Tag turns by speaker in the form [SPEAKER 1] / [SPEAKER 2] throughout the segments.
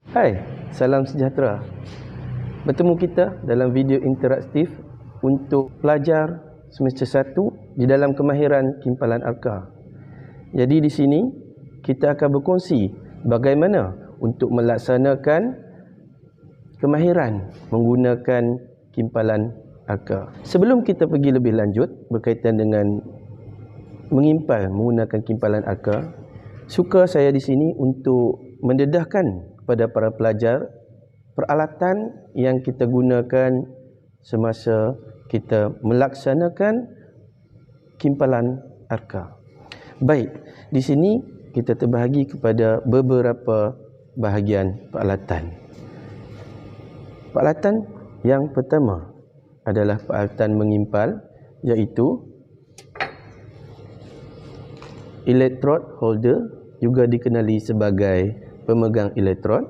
[SPEAKER 1] Hai, salam sejahtera. Bertemu kita dalam video interaktif untuk pelajar semester 1 di dalam kemahiran kimpalan arka. Jadi di sini kita akan berkongsi bagaimana untuk melaksanakan kemahiran menggunakan kimpalan arka. Sebelum kita pergi lebih lanjut berkaitan dengan mengimpal menggunakan kimpalan arka, suka saya di sini untuk mendedahkan kepada para pelajar peralatan yang kita gunakan semasa kita melaksanakan kimpalan arka. Baik, di sini kita terbahagi kepada beberapa bahagian peralatan. Peralatan yang pertama adalah peralatan mengimpal, iaitu electrode holder, juga dikenali sebagai pemegang elektrod.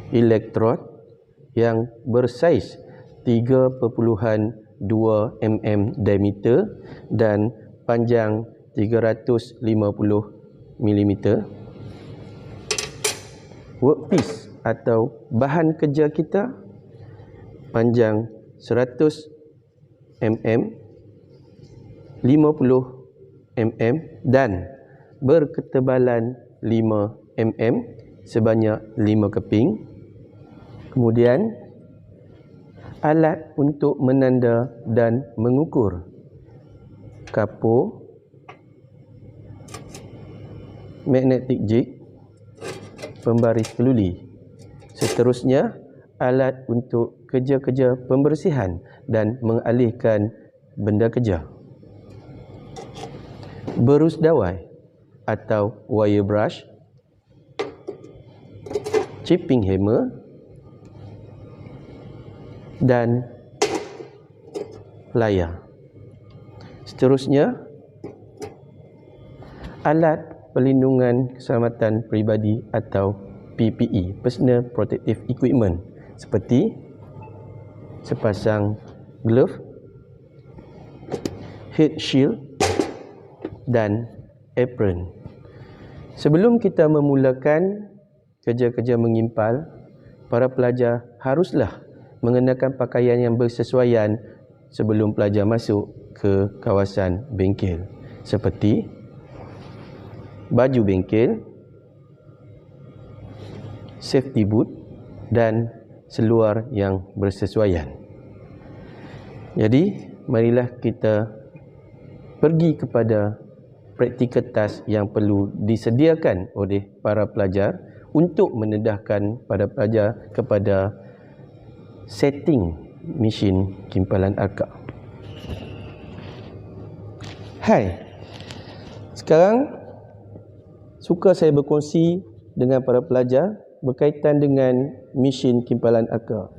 [SPEAKER 1] Elektrod yang bersaiz 3.2 mm diameter dan panjang 350 mm. Workpiece atau bahan kerja kita panjang 100 mm, 50 mm dan berketebalan 5 mm sebanyak 5 keping. Kemudian alat untuk menanda dan mengukur, kapur, magnetic jig, pembaris keluli. Seterusnya, alat untuk kerja-kerja pembersihan dan mengalihkan benda kerja. Berus dawai atau wire brush, chipping hammer dan layar. Seterusnya, alat perlindungan keselamatan peribadi atau PPE, Personal Protective Equipment, seperti sepasang glove, head shield dan apron. Sebelum kita memulakan kerja-kerja mengimpal, para pelajar haruslah mengenakan pakaian yang bersesuaian sebelum pelajar masuk ke kawasan bengkel, seperti baju bengkel, safety boot dan seluar yang bersesuaian. Jadi, marilah kita pergi kepada praktikal task yang perlu disediakan oleh para pelajar untuk mendedahkan pada pelajar kepada setting mesin kimpalan arka. Hai, sekarang suka saya berkongsi dengan para pelajar berkaitan dengan mesin kimpalan arka.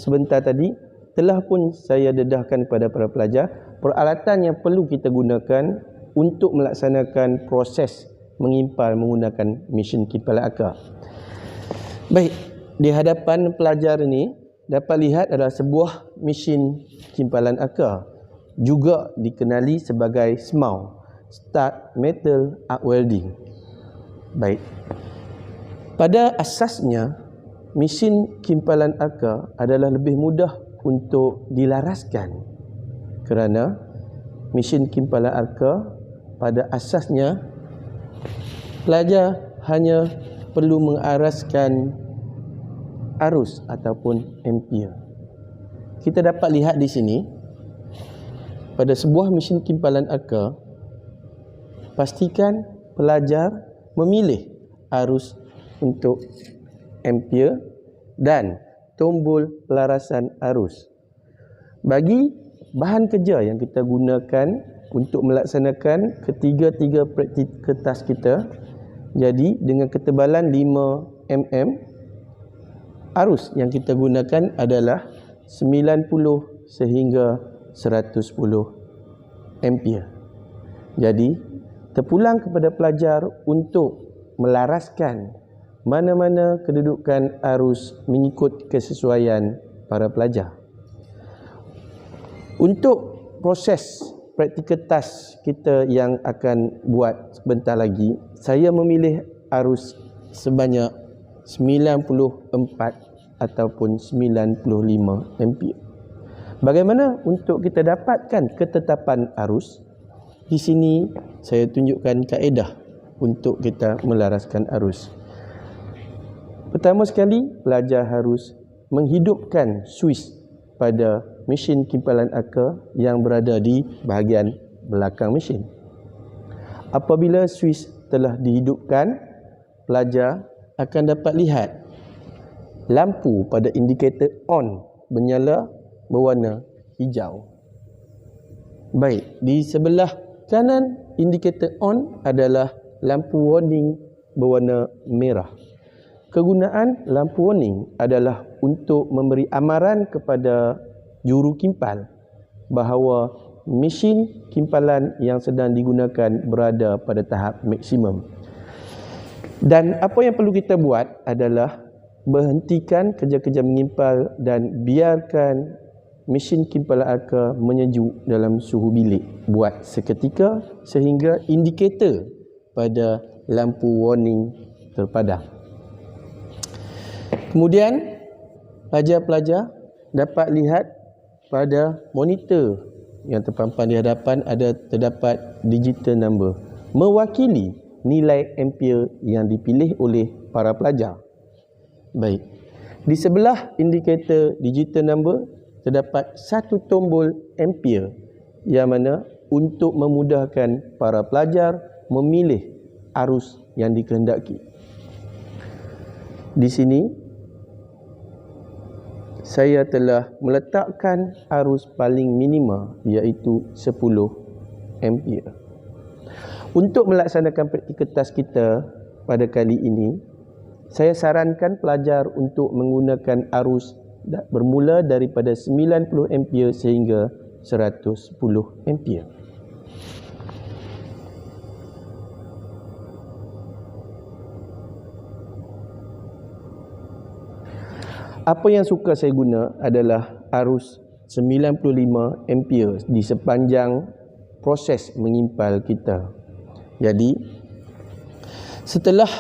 [SPEAKER 1] Sebentar tadi telah pun saya dedahkan kepada para pelajar peralatan yang perlu kita gunakan untuk melaksanakan proses mengimpal menggunakan mesin kimpalan arka. Baik, di hadapan pelajar ini dapat lihat adalah sebuah mesin kimpalan arka, juga dikenali sebagai SMAW, Stud Metal Arc Welding. Baik, pada asasnya mesin kimpalan arka adalah lebih mudah untuk dilaraskan, kerana mesin kimpalan arka pada asasnya pelajar hanya perlu mengaraskan arus ataupun ampere. Kita dapat lihat di sini pada sebuah mesin kimpalan arka, pastikan pelajar memilih arus untuk ampere dan tombol pelarasan arus. Bagi bahan kerja yang kita gunakan untuk melaksanakan ketiga-tiga praktikal task kita, jadi dengan ketebalan 5 mm, arus yang kita gunakan adalah 90 sehingga 110 ampere. Jadi, terpulang kepada pelajar untuk melaraskan mana-mana kedudukan arus mengikut kesesuaian para pelajar. Untuk proses praktikal task kita yang akan buat sebentar lagi, saya memilih arus sebanyak 94 ataupun 95 ampere. Bagaimana untuk kita dapatkan ketetapan arus? Di sini saya tunjukkan kaedah untuk kita melaraskan arus. Pertama sekali, pelajar harus menghidupkan suis pada mesin kimpalan aka yang berada di bahagian belakang mesin. Apabila suis telah dihidupkan, pelajar akan dapat lihat lampu pada indikator on menyala berwarna hijau. Baik, di sebelah kanan indikator on adalah lampu warning berwarna merah. Kegunaan lampu warning adalah untuk memberi amaran kepada juru kimpal bahawa mesin kimpalan yang sedang digunakan berada pada tahap maksimum. Dan apa yang perlu kita buat adalah berhentikan kerja-kerja mengimpal dan biarkan mesin kimpalan aka menyejuk dalam suhu bilik buat seketika sehingga indikator pada lampu warning terpadam. Kemudian pelajar-pelajar dapat lihat pada monitor yang terpampang di hadapan terdapat digital number mewakili nilai ampere yang dipilih oleh para pelajar. Baik, di sebelah indikator digital number terdapat satu tombol ampere yang mana untuk memudahkan para pelajar memilih arus yang dikehendaki. Di sini saya telah meletakkan arus paling minima iaitu 10 ampere. Untuk melaksanakan praktikal task kita pada kali ini, saya sarankan pelajar untuk menggunakan arus bermula daripada 90 ampere sehingga 110 ampere. Apa yang suka saya guna adalah arus 95 ampere di sepanjang proses mengimpal kita. Jadi, setelah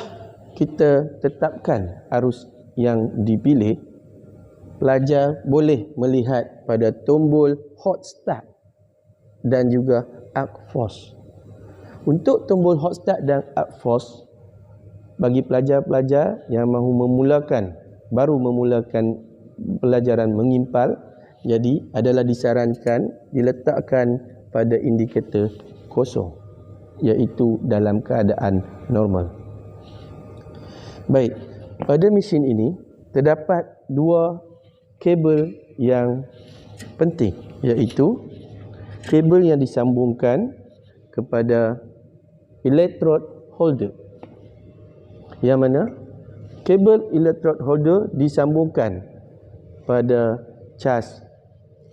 [SPEAKER 1] kita tetapkan arus yang dipilih, pelajar boleh melihat pada tombol hot start dan juga arc force. Untuk tombol hot start dan arc force, bagi pelajar-pelajar yang mahu baru memulakan pelajaran mengimpal, jadi adalah disarankan diletakkan pada indikator kosong, iaitu dalam keadaan normal. Baik, pada mesin ini terdapat dua kabel yang penting, iaitu kabel yang disambungkan kepada electrode holder, yang mana kabel electrode holder disambungkan pada cas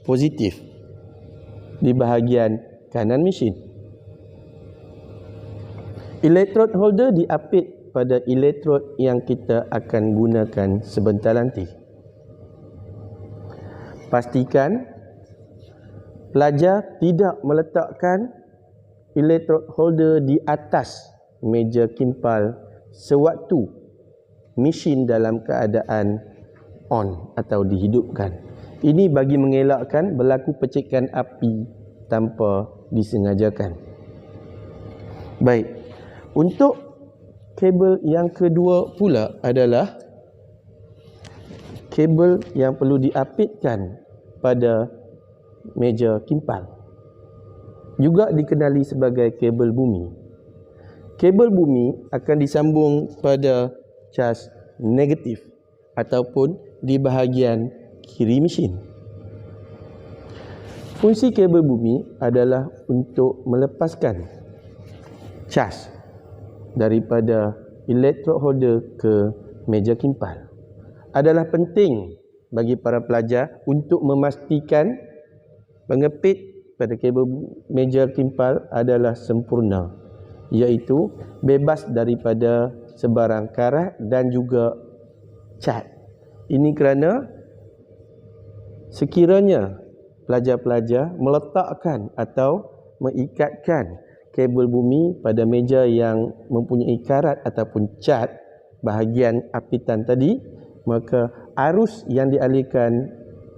[SPEAKER 1] positif di bahagian kanan mesin. Electrode holder diapit pada elektrod yang kita akan gunakan sebentar nanti. Pastikan pelajar tidak meletakkan electrode holder di atas meja kimpal sewaktu mesin dalam keadaan on atau dihidupkan. Ini bagi mengelakkan berlaku percikan api tanpa disengajakan. Baik, untuk kabel yang kedua pula adalah kabel yang perlu diapitkan pada meja kimpal. Juga dikenali sebagai kabel bumi. Kabel bumi akan disambung pada cas negatif ataupun di bahagian kiri mesin. Fungsi kabel bumi adalah untuk melepaskan cas daripada electrode holder ke meja kimpal. Adalah penting bagi para pelajar untuk memastikan pengepit pada kabel meja kimpal adalah sempurna, iaitu bebas daripada sebarang karat dan juga cat. Ini kerana sekiranya pelajar-pelajar meletakkan atau mengikatkan kabel bumi pada meja yang mempunyai karat ataupun cat bahagian apitan tadi, maka arus yang dialihkan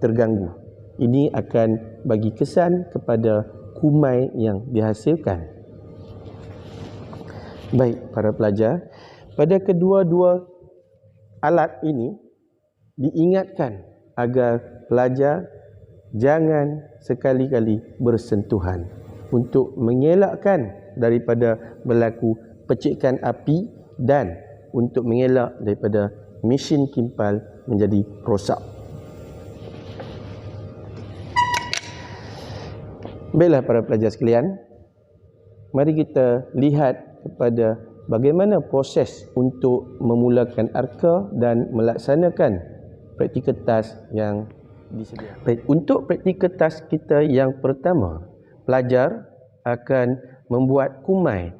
[SPEAKER 1] terganggu. Ini akan bagi kesan kepada kumai yang dihasilkan. Baik, para pelajar, pada kedua-dua alat ini diingatkan agar pelajar jangan sekali-kali bersentuhan untuk mengelakkan daripada berlaku percikan api dan untuk mengelak daripada mesin kimpal menjadi rosak. Baiklah para pelajar sekalian, mari kita lihat kepada bagaimana proses untuk memulakan arka dan melaksanakan praktikal task yang disediakan. Baik, untuk praktikal task kita yang pertama, pelajar akan membuat kumai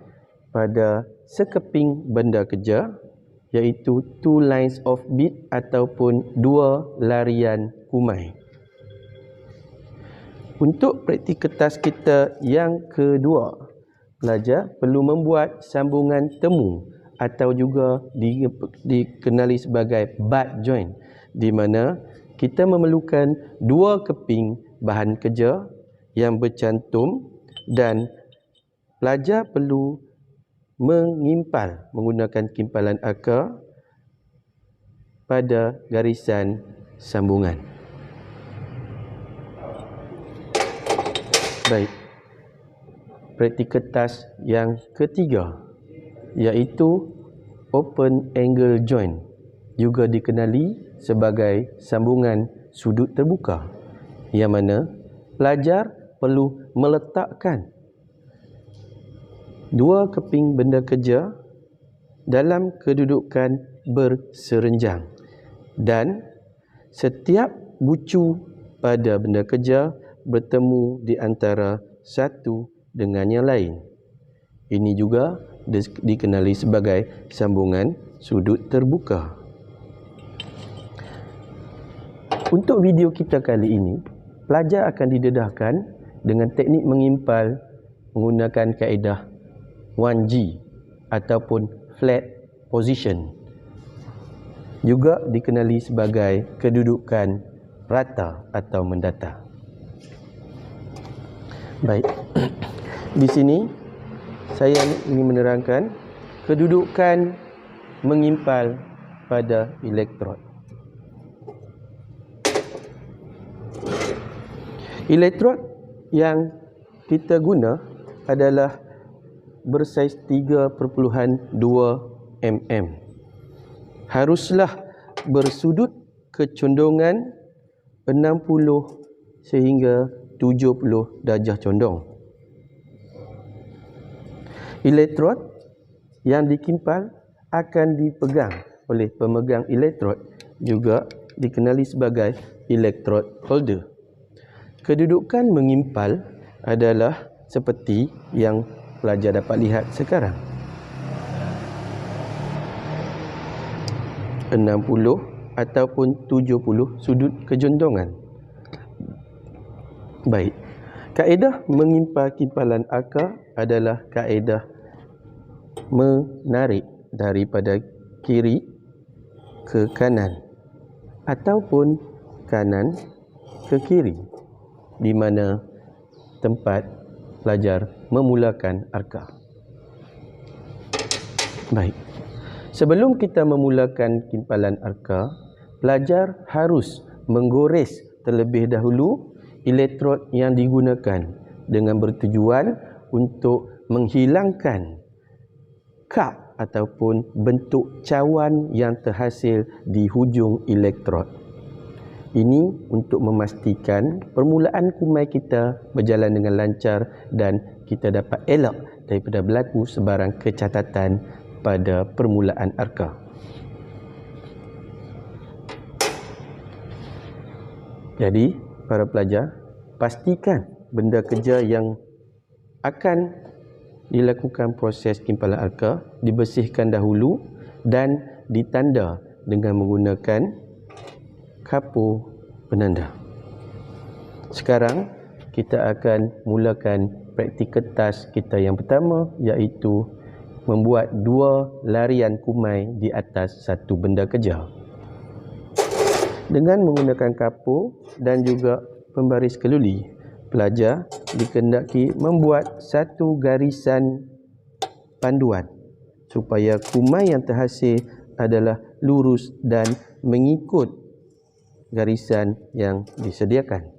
[SPEAKER 1] pada sekeping benda kerja, iaitu 2 lines of bead ataupun 2 larian kumai. Untuk praktikal task kita yang kedua, pelajar perlu membuat sambungan temu atau juga dikenali sebagai butt joint, di mana kita memerlukan 2 keping bahan kerja yang bercantum dan pelajar perlu mengimpal menggunakan kimpalan arka pada garisan sambungan. Baik. Praktikal task yang ketiga, iaitu open angle joint, juga dikenali sebagai sambungan sudut terbuka, yang mana pelajar perlu meletakkan 2 keping benda kerja dalam kedudukan berserenjang dan setiap bucu pada benda kerja bertemu di antara satu dengan yang lain. Ini juga dikenali sebagai sambungan sudut terbuka. Untuk video kita kali ini, pelajar akan didedahkan dengan teknik mengimpal menggunakan kaedah 1G ataupun flat position. Juga dikenali sebagai kedudukan rata atau mendatar. Baik. Di sini saya ingin menerangkan kedudukan mengimpal pada elektrod. Elektrod yang kita guna adalah bersaiz 3.2 mm. Haruslah bersudut kecondongan 60 sehingga 70 darjah condong. Elektrod yang dikimpal akan dipegang oleh pemegang elektrod, juga dikenali sebagai elektrod holder. Kedudukan mengimpal adalah seperti yang pelajar dapat lihat sekarang. 60 ataupun 70 sudut kejondongan. Baik. Kaedah mengimpal kimpalan arka adalah kaedah menarik daripada kiri ke kanan ataupun kanan ke kiri, di mana tempat pelajar memulakan arka. Baik. Sebelum kita memulakan kimpalan arka, pelajar harus menggores terlebih dahulu elektrod yang digunakan dengan bertujuan untuk menghilangkan kap ataupun bentuk cawan yang terhasil di hujung elektrod. Ini untuk memastikan permulaan kumai kita berjalan dengan lancar dan kita dapat elak daripada berlaku sebarang kecacatan pada permulaan arka. Jadi, para pelajar, pastikan benda kerja yang akan dilakukan proses kimpalan arka dibersihkan dahulu dan ditanda dengan menggunakan kapur penanda. Sekarang kita akan mulakan praktikal task kita yang pertama, iaitu membuat 2 larian kumai di atas satu benda kerja. Dengan menggunakan kapur dan juga pembaris keluli, pelajar dikehendaki membuat satu garisan panduan supaya kumai yang terhasil adalah lurus dan mengikut garisan yang disediakan.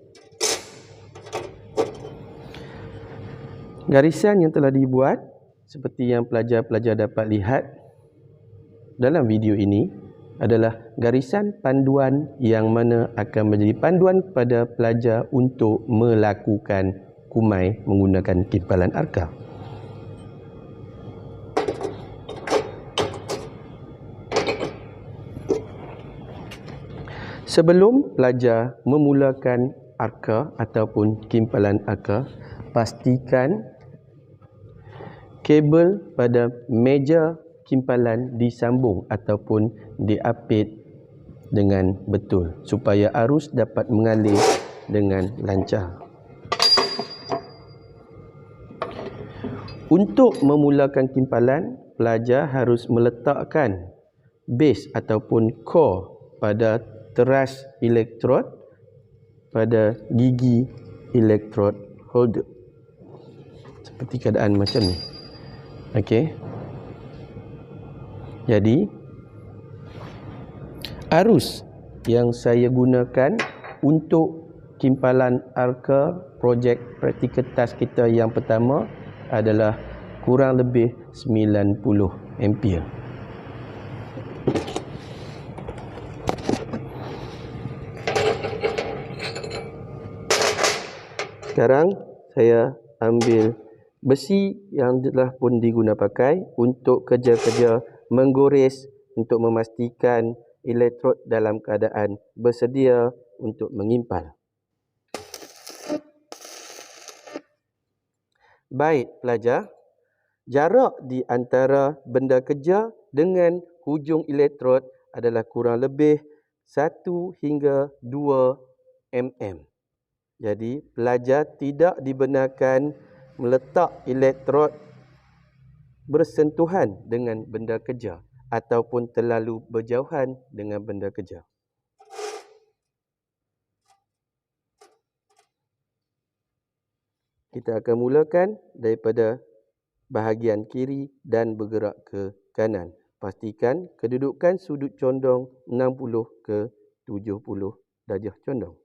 [SPEAKER 1] Garisan yang telah dibuat seperti yang pelajar-pelajar dapat lihat dalam video ini adalah garisan panduan yang mana akan menjadi panduan kepada pelajar untuk melakukan kumai menggunakan timpalan arka. Sebelum pelajar memulakan arka ataupun timpalan arka, pastikan kabel pada meja timpalan disambung ataupun diapit dengan betul supaya arus dapat mengalir dengan lancar. Untuk memulakan timpalan, pelajar harus meletakkan base ataupun core pada teras elektrod pada gigi elektrod holder. Seperti keadaan macam ni. Okey. Jadi arus yang saya gunakan untuk timpalan arka projek praktikal task kita yang pertama adalah kurang lebih 90 ampere. Sekarang saya ambil besi yang telah pun diguna pakai untuk kerja-kerja menggores untuk memastikan elektrod dalam keadaan bersedia untuk mengimpal. Baik pelajar, jarak di antara benda kerja dengan hujung elektrod adalah kurang lebih 1 hingga 2 mm. Jadi pelajar tidak dibenarkan meletak elektrod bersentuhan dengan benda kerja ataupun terlalu berjauhan dengan benda kerja. Kita akan mulakan daripada bahagian kiri dan bergerak ke kanan. Pastikan kedudukan sudut condong 60 ke 70 darjah condong.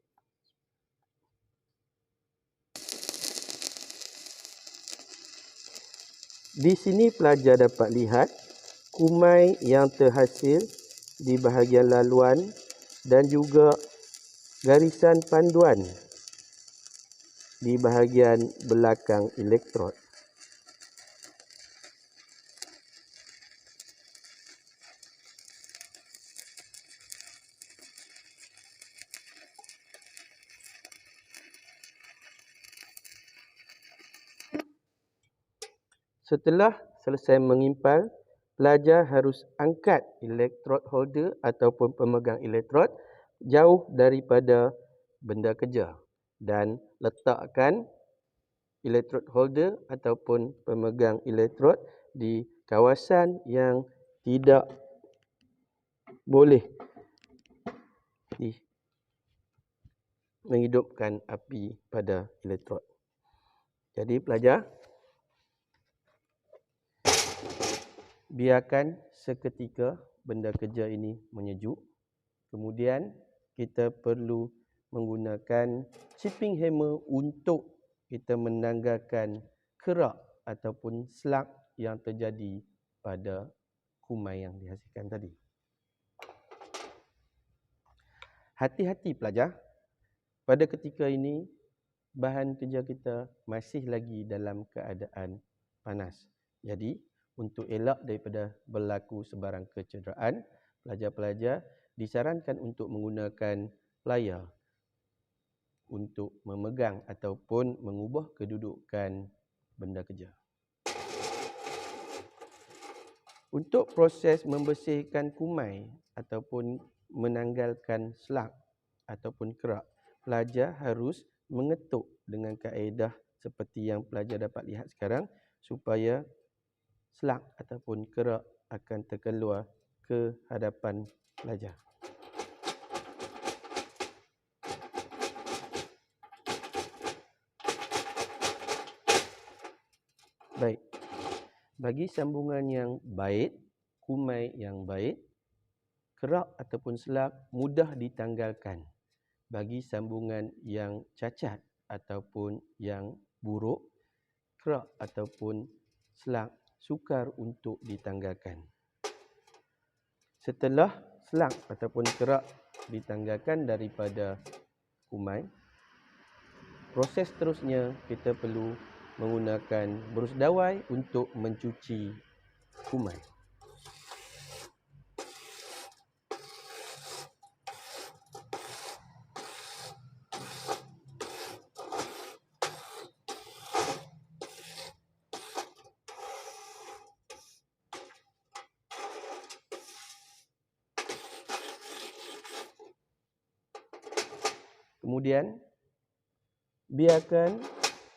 [SPEAKER 1] Di sini pelajar dapat lihat kumai yang terhasil di bahagian laluan dan juga garisan panduan di bahagian belakang elektrod. Setelah selesai mengimpal, pelajar harus angkat elektrod holder ataupun pemegang elektrod jauh daripada benda kerja dan letakkan elektrod holder ataupun pemegang elektrod di kawasan yang tidak boleh menghidupkan api pada elektrod. Jadi pelajar, biarkan seketika benda kerja ini menyejuk. Kemudian kita perlu menggunakan chipping hammer untuk kita menanggalkan kerak ataupun slug yang terjadi pada kumai yang dihasilkan tadi. Hati-hati pelajar, pada ketika ini bahan kerja kita masih lagi dalam keadaan panas. Jadi untuk elak daripada berlaku sebarang kecederaan, pelajar-pelajar disarankan untuk menggunakan plier untuk memegang ataupun mengubah kedudukan benda kerja. Untuk proses membersihkan kumai ataupun menanggalkan slug ataupun kerak, pelajar harus mengetuk dengan kaedah seperti yang pelajar dapat lihat sekarang, supaya selak ataupun kerak akan terkeluar ke hadapan pelajar. Baik, bagi sambungan yang baik, kumai yang baik, kerak ataupun selak mudah ditanggalkan. Bagi sambungan yang cacat ataupun yang buruk, kerak ataupun selak sukar untuk ditanggalkan. Setelah selak ataupun kerak ditanggalkan daripada kumai, proses seterusnya kita perlu menggunakan berus dawai untuk mencuci kumai. Kemudian, biarkan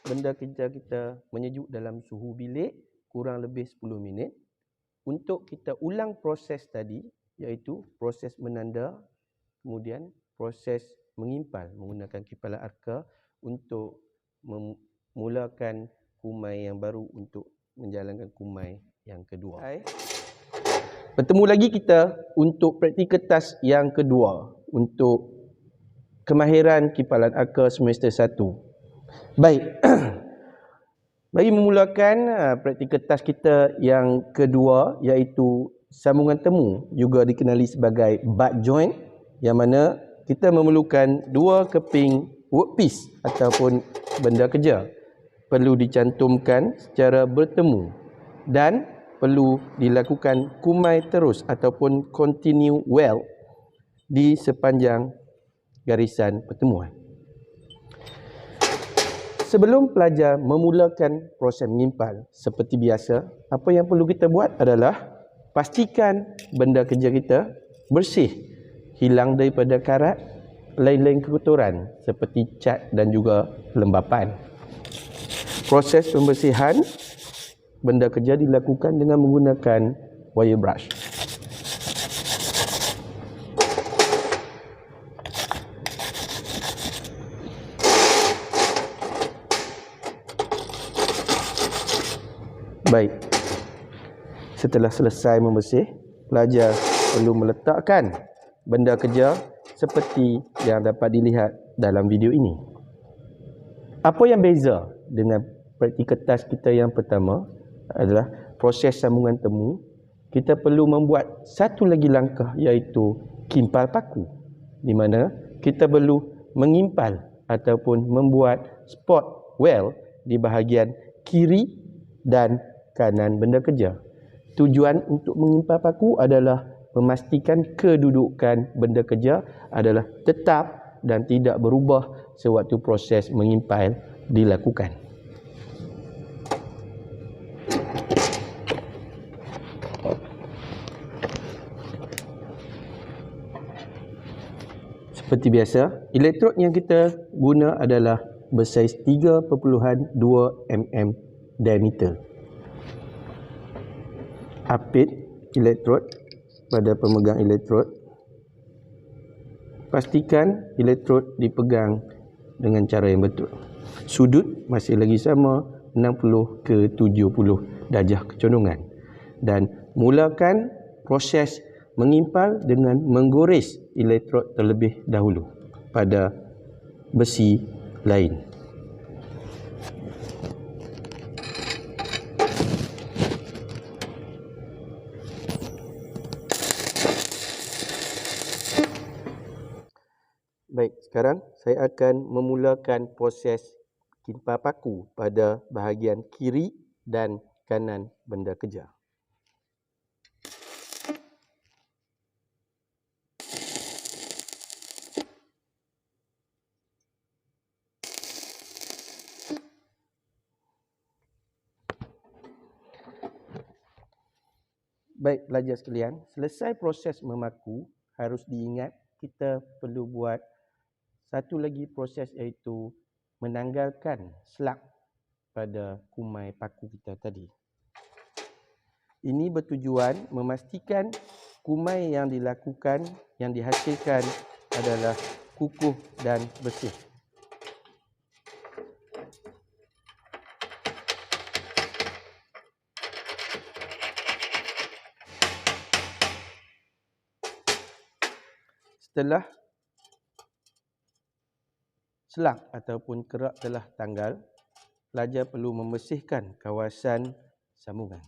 [SPEAKER 1] benda kerja kita menyejuk dalam suhu bilik kurang lebih 10 minit untuk kita ulang proses tadi, iaitu proses menanda, kemudian proses mengimpal menggunakan kipalan arka untuk memulakan kumai yang baru untuk menjalankan kumai yang kedua. Bertemu lagi kita untuk praktikal task yang kedua untuk kemahiran kipalan arka semester 1. Baik. Bagi memulakan praktikal task kita yang kedua, iaitu sambungan temu, juga dikenali sebagai butt joint, yang mana kita memerlukan dua keping workpiece ataupun benda kerja perlu dicantumkan secara bertemu dan perlu dilakukan kumai terus ataupun continue weld di sepanjang garisan pertemuan. Sebelum pelajar memulakan proses mengimpal seperti biasa, apa yang perlu kita buat adalah pastikan benda kerja kita bersih, hilang daripada karat, lain-lain kekotoran seperti cat dan juga lembapan. Proses pembersihan benda kerja dilakukan dengan menggunakan wire brush. Baik, setelah selesai membersih, pelajar perlu meletakkan benda kerja seperti yang dapat dilihat dalam video ini. Apa yang beza dengan praktikal task kita yang pertama adalah proses sambungan temu. Kita perlu membuat satu lagi langkah, iaitu kimpal paku, di mana kita perlu mengimpal ataupun membuat spot weld di bahagian kiri dan kanan benda kerja. Tujuan untuk mengimpal paku adalah memastikan kedudukan benda kerja adalah tetap dan tidak berubah sewaktu proses mengimpal dilakukan. Seperti biasa, elektrod yang kita guna adalah bersaiz 3.2 mm diameter. Apit elektrod pada pemegang elektrod. Pastikan elektrod dipegang dengan cara yang betul. Sudut masih lagi sama, 60 ke 70 darjah kecondongan. Dan mulakan proses mengimpal dengan menggores elektrod terlebih dahulu pada besi lain. Baik, sekarang saya akan memulakan proses kimpal paku pada bahagian kiri dan kanan benda kerja. Baik pelajar sekalian, selesai proses memaku, harus diingat kita perlu buat satu lagi proses, iaitu menanggalkan selak pada kumai paku kita tadi. Ini bertujuan memastikan kumai yang dilakukan, yang dihasilkan adalah kukuh dan bersih. Setelah selak ataupun kerak telah tanggal, pelajar perlu membersihkan kawasan sambungan.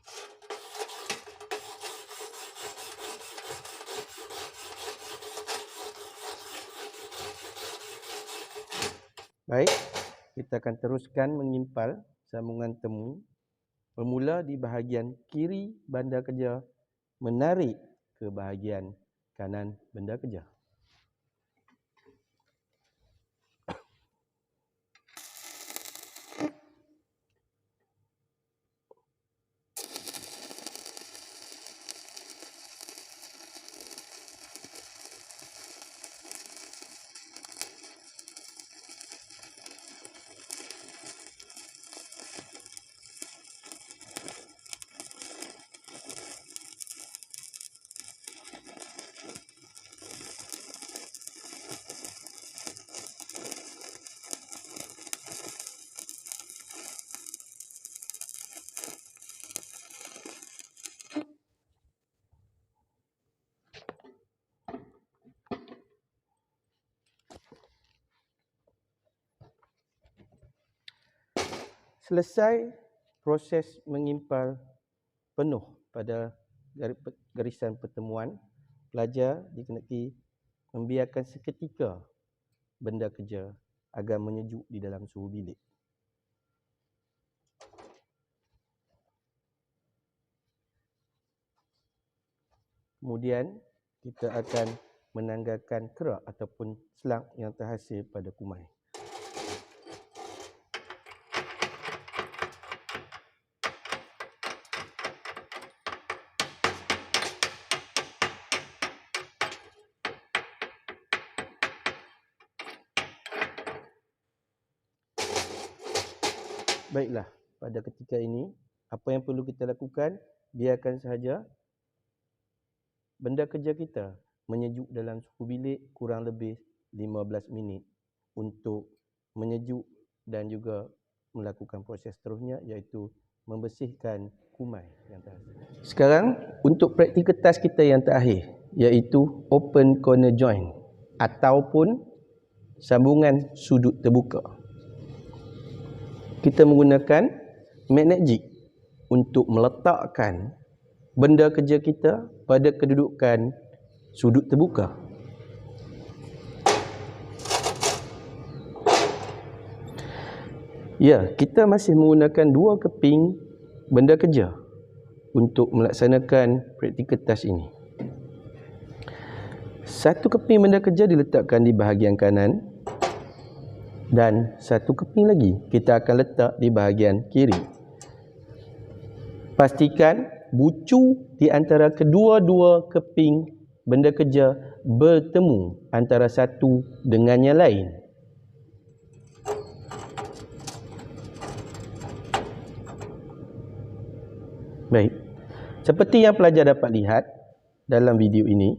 [SPEAKER 1] Baik, kita akan teruskan mengimpal sambungan temu. Bermula di bahagian kiri banda kerja, menarik ke bahagian kanan benda kerja. Selesai proses mengimpal penuh pada garisan pertemuan, pelajar dikenaki membiarkan seketika benda kerja agar menyejuk di dalam suhu bilik. Kemudian kita akan menanggalkan kerak ataupun selak yang terhasil pada kumai. Baiklah, pada ketika ini, apa yang perlu kita lakukan? Biarkan sahaja benda kerja kita menyejuk dalam suhu bilik kurang lebih 15 minit untuk menyejuk dan juga melakukan proses seterusnya, iaitu membersihkan kumai yang terhasil. Sekarang, untuk praktikal task kita yang terakhir, iaitu open corner joint ataupun sambungan sudut terbuka. Kita menggunakan magnet jig untuk meletakkan benda kerja kita pada kedudukan sudut terbuka. Ya, kita masih menggunakan dua keping benda kerja untuk melaksanakan praktikal task ini. Satu keping benda kerja diletakkan di bahagian kanan dan satu keping lagi kita akan letak di bahagian kiri. Pastikan bucu di antara kedua-dua keping benda kerja bertemu antara satu dengan yang lain. Baik, seperti yang pelajar dapat lihat dalam video ini,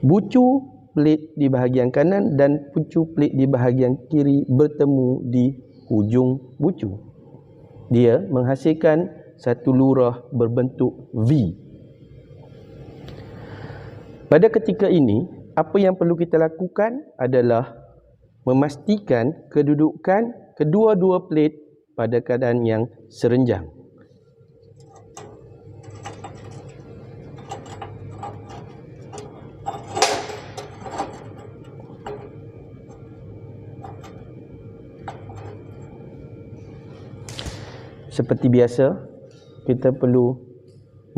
[SPEAKER 1] bucu pelit di bahagian kanan dan bucu pelit di bahagian kiri bertemu di hujung bucu. Dia menghasilkan satu lurah berbentuk V. Pada ketika ini, apa yang perlu kita lakukan adalah memastikan kedudukan kedua-dua pelit pada keadaan yang serenjang. Seperti biasa, kita perlu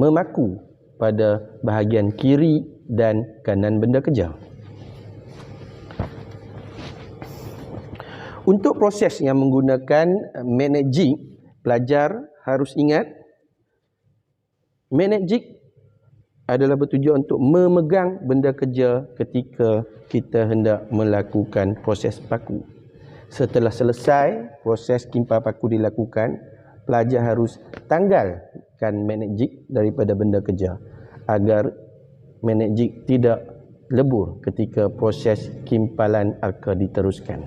[SPEAKER 1] memaku pada bahagian kiri dan kanan benda kerja. Untuk proses yang menggunakan magnet jig, pelajar harus ingat magnet jig adalah bertujuan untuk memegang benda kerja ketika kita hendak melakukan proses paku. Setelah selesai proses kimpal paku dilakukan, pelajar harus tanggalkan magnet jig daripada benda kerja agar magnet jig tidak lebur ketika proses kimpalan arka diteruskan.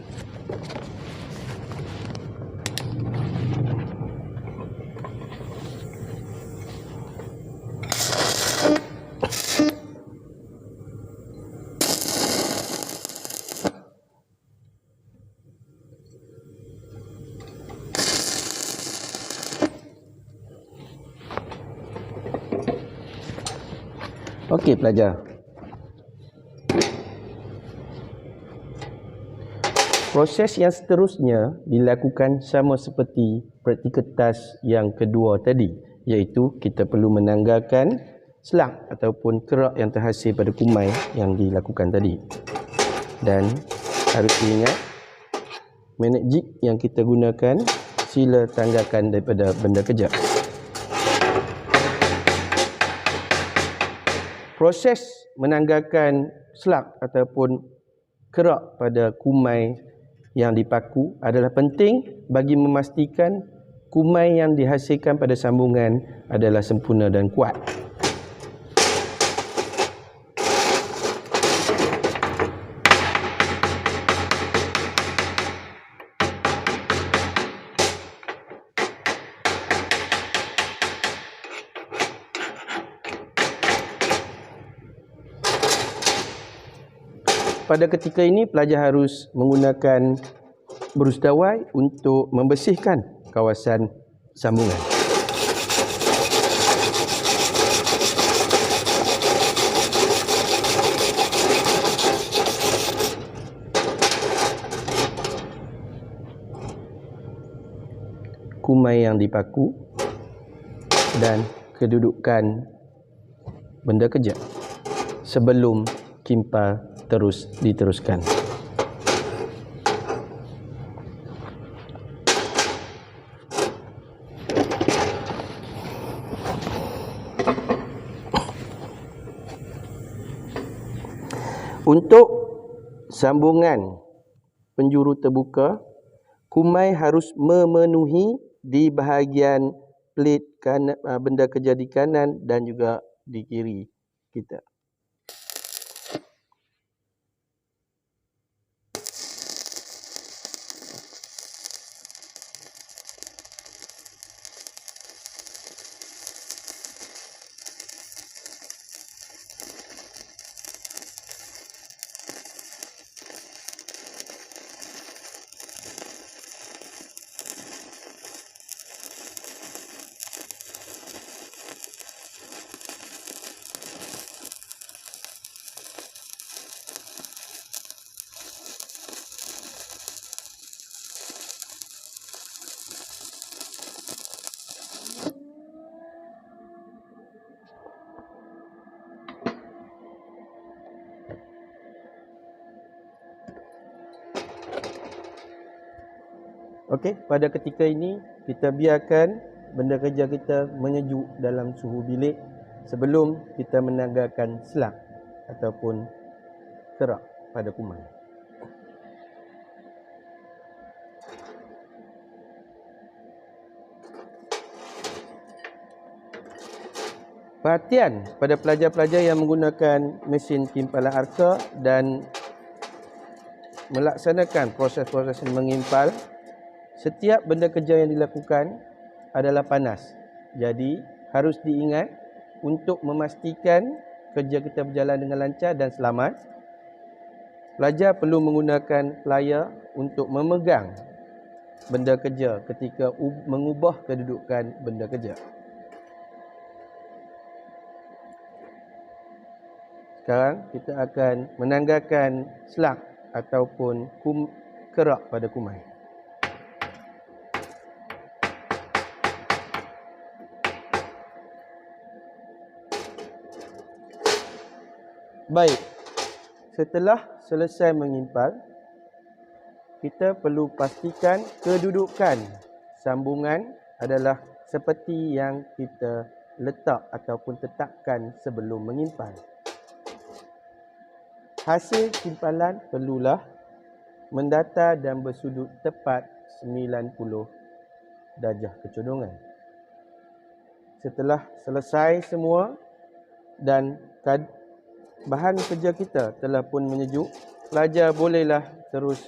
[SPEAKER 1] Okey pelajar. Proses yang seterusnya dilakukan sama seperti praktikal task yang kedua tadi, iaitu kita perlu menanggalkan selang ataupun kerak yang terhasil pada kumai yang dilakukan tadi. Dan harus diingat, magnet jig yang kita gunakan sila tanggalkan daripada benda kerja. Proses menanggalkan selak ataupun kerak pada kumai yang dipaku adalah penting bagi memastikan kumai yang dihasilkan pada sambungan adalah sempurna dan kuat. Pada ketika ini, pelajar harus menggunakan berus dawai untuk membersihkan kawasan sambungan. Kumai yang dipaku dan kedudukan benda kerja sebelum kimpal terus diteruskan. Untuk sambungan penjuru terbuka, kumai harus memenuhi di bahagian plit kanan, benda kerja di kanan dan juga di kiri kita. Okey, pada ketika ini kita biarkan benda kerja kita menyejuk dalam suhu bilik sebelum kita menanggalkan selang ataupun kerak pada kumai. Perhatian pada pelajar-pelajar yang menggunakan mesin kimpalan arka dan melaksanakan proses-proses mengimpal. Setiap benda kerja yang dilakukan adalah panas. Jadi, harus diingat untuk memastikan kerja kita berjalan dengan lancar dan selamat. Pelajar perlu menggunakan plier untuk memegang benda kerja ketika mengubah kedudukan benda kerja. Sekarang kita akan menanggalkan selang ataupun kerak pada kumai. Baik, setelah selesai mengimpal, kita perlu pastikan kedudukan sambungan adalah seperti yang kita letak ataupun tetapkan sebelum mengimpal. Hasil kimpalan perlulah mendatar dan bersudut tepat 90 darjah kecondongan. Setelah selesai semua dan bahan kerja kita telah pun menyejuk, pelajar bolehlah terus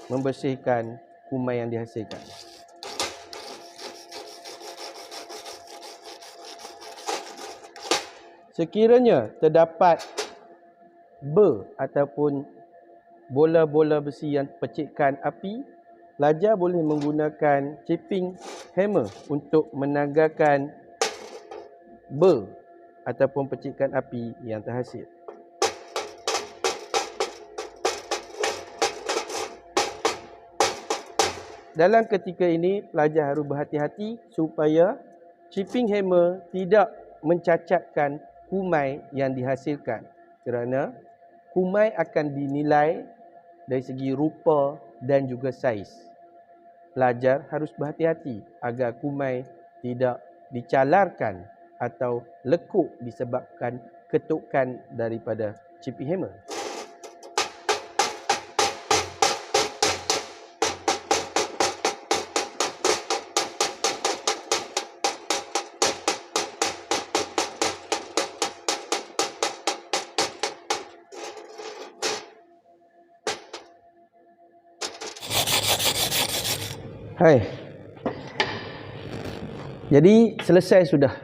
[SPEAKER 1] membersihkan kumai yang dihasilkan. Sekiranya terdapat ber ataupun bola-bola besi yang percikkan api, pelajar boleh menggunakan chipping hammer untuk menagarkan ber ataupun percikkan api yang terhasil. Dalam ketika ini, pelajar harus berhati-hati supaya chipping hammer tidak mencacatkan kumai yang dihasilkan, kerana kumai akan dinilai dari segi rupa dan juga saiz. Pelajar harus berhati-hati agar kumai tidak dicalarkan atau lekuk disebabkan ketukan daripada chipping hammer. Hai. Jadi selesai sudah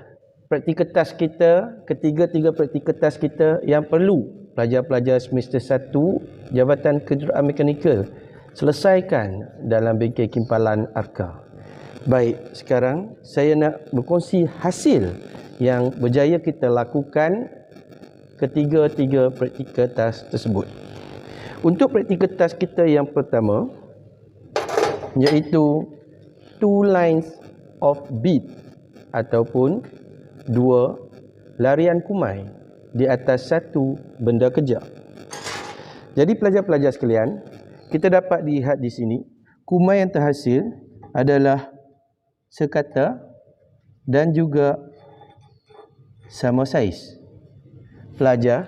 [SPEAKER 1] praktikal task kita, ketiga praktikal task kita yang perlu pelajar-pelajar semester 1 Jabatan Kejuruteraan Mekanikal selesaikan dalam bengkel kimpalan ARKA. Baik, sekarang saya nak berkongsi hasil yang berjaya kita lakukan ketiga praktikal task tersebut. Untuk praktikal task kita yang pertama, iaitu 2 lines of beat ataupun 2 larian kumai di atas satu benda kerja. Jadi pelajar-pelajar sekalian, kita dapat lihat di sini kumai yang terhasil adalah sekata dan juga sama saiz. Pelajar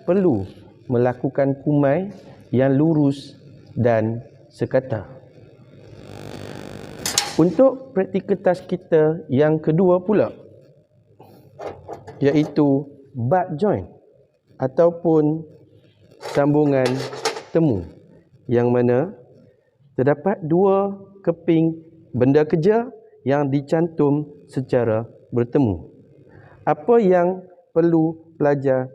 [SPEAKER 1] perlu melakukan kumai yang lurus dan sekata. Untuk praktikal task kita yang kedua pula, iaitu butt joint ataupun sambungan temu, yang mana terdapat 2 keping benda kerja yang dicantum secara bertemu. Apa yang perlu pelajar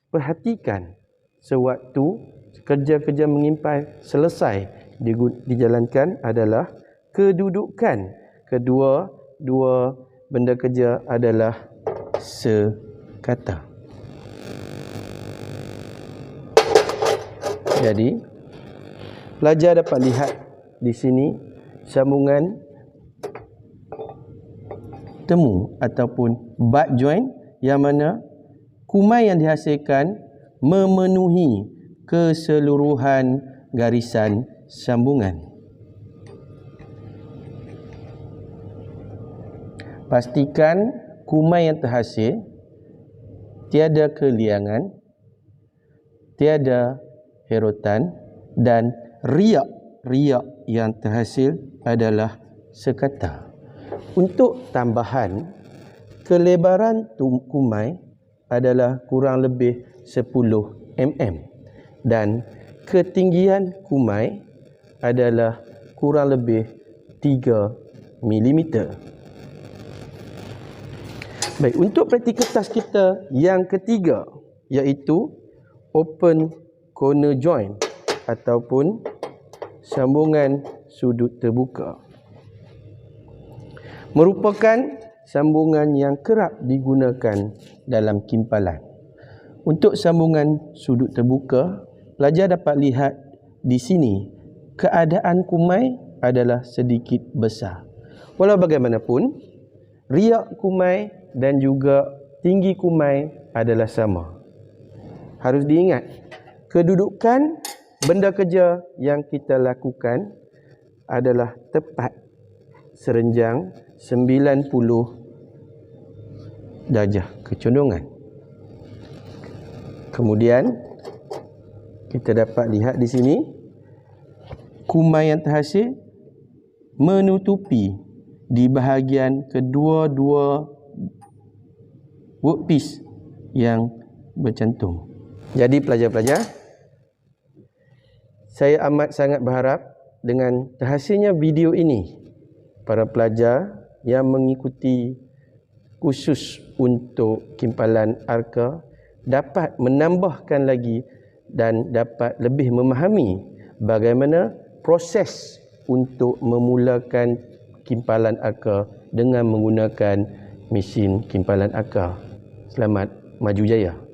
[SPEAKER 1] perhatikan sewaktu kerja-kerja mengimpai selesai dijalankan adalah kedudukan kedua benda kerja adalah sekata. Jadi pelajar dapat lihat di sini sambungan temu ataupun butt joint, yang mana kumai yang dihasilkan memenuhi keseluruhan garisan sambungan. Pastikan kumai yang terhasil tiada keliangan, tiada herotan, dan riak yang terhasil adalah sekata. Untuk tambahan, kelebaran kumai adalah kurang lebih 10 mm dan ketinggian kumai adalah kurang lebih 3 mm. Baik, untuk praktikal task kita yang ketiga, iaitu open corner joint ataupun sambungan sudut terbuka. Merupakan sambungan yang kerap digunakan dalam kimpalan. Untuk sambungan sudut terbuka, pelajar dapat lihat di sini keadaan kumai adalah sedikit besar. Walau bagaimanapun, riak kumai dan juga tinggi kumai adalah sama. Harus diingat, kedudukan benda kerja yang kita lakukan adalah tepat serenjang 90 darjah kecondongan. Kemudian kita dapat lihat di sini kumai yang terhasil menutupi di bahagian kedua-dua workpiece yang bercantum. Jadi pelajar-pelajar, saya amat sangat berharap dengan terhasilnya video ini, para pelajar yang mengikuti khusus untuk kimpalan ARKA dapat menambahkan lagi dan dapat lebih memahami bagaimana proses untuk memulakan kimpalan ARKA dengan menggunakan mesin kimpalan ARKA. Selamat maju jaya.